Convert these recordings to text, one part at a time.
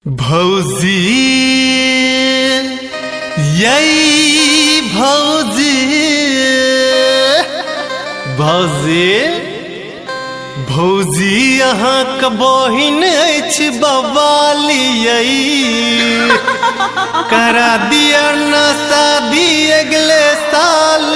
भौजी यही भौजी भौजी भौजी यहाँ के बहिन अछि बवाली करा दिया न शादी अगले साल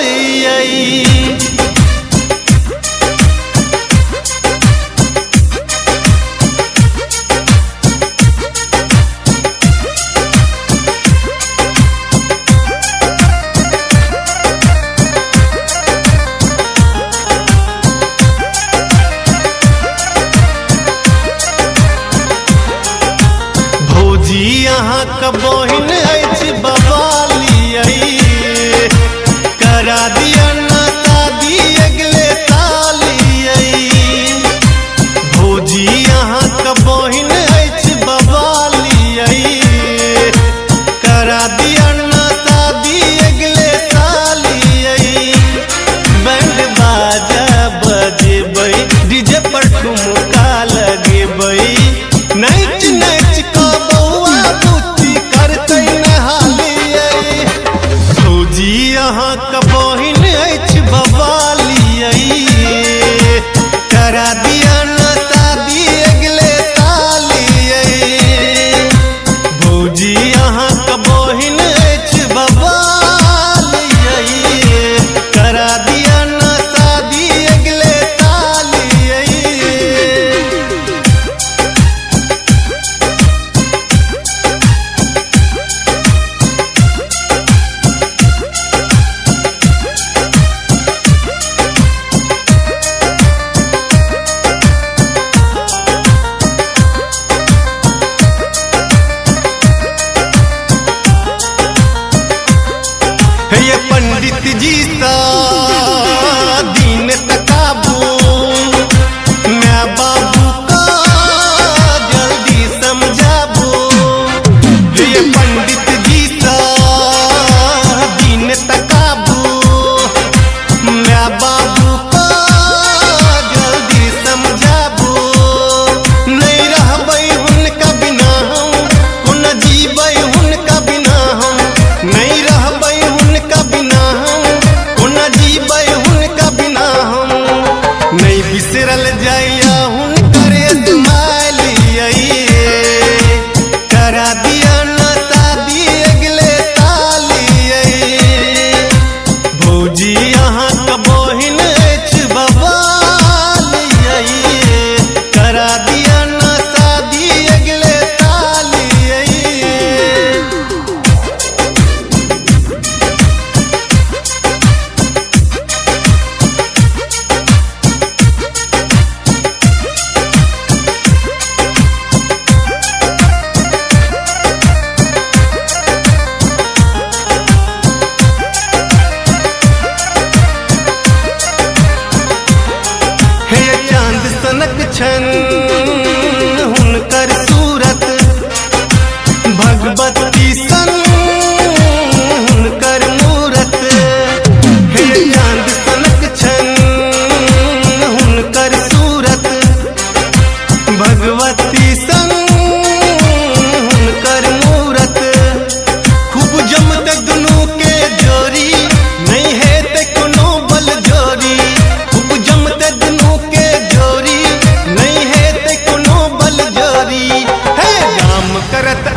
यहाँ का बहिन अछि बवाली करा दिया न शादी अगले साल भौजी यहाँ का बहिन अछि बवाली करा दिया न शादी अगले साल बैंड बाजा बजेबै डीजे पर ठुमका लगेबै नाच नाच का यहाँ का बहिन अछि बवाली करा दिया न शादी अगले साल भौजी यहाँ का बहिन अछि बवाली करा दिया न शादी अगले साल पंडित जी सा दिन तकाबू मैं बाबू का जल्दी समझाबू ये पंडित जी सा दिन तकाबू मैं बाबू का जल्दी समझाबू नहीं रहबै हुनका बिना हम कोन जीबै हुनका बिना हम नहीं रहबै हुनका बिना हम कोन जीबै हुनका बिना हम नहीं बिसरल जाइया हुनकर स्माइल करा दिया न शादी अगले साल भौजी यहाँ का बहिन अछि बवाली करा दिया न शादी अगले साल चांद सनक छन हुनकर सूरत भगवती सन हुनकर मूरत हे चांद सनक छन हुनकर सूरत भगवती सन हुनकर मूरत खूब जमते दुनू के जोड़ी नहीं हेते कोनो बल जोड़ी खूब जमते दुनू के जोड़ी नहीं हेते कोनो बल जोड़ी है काम करत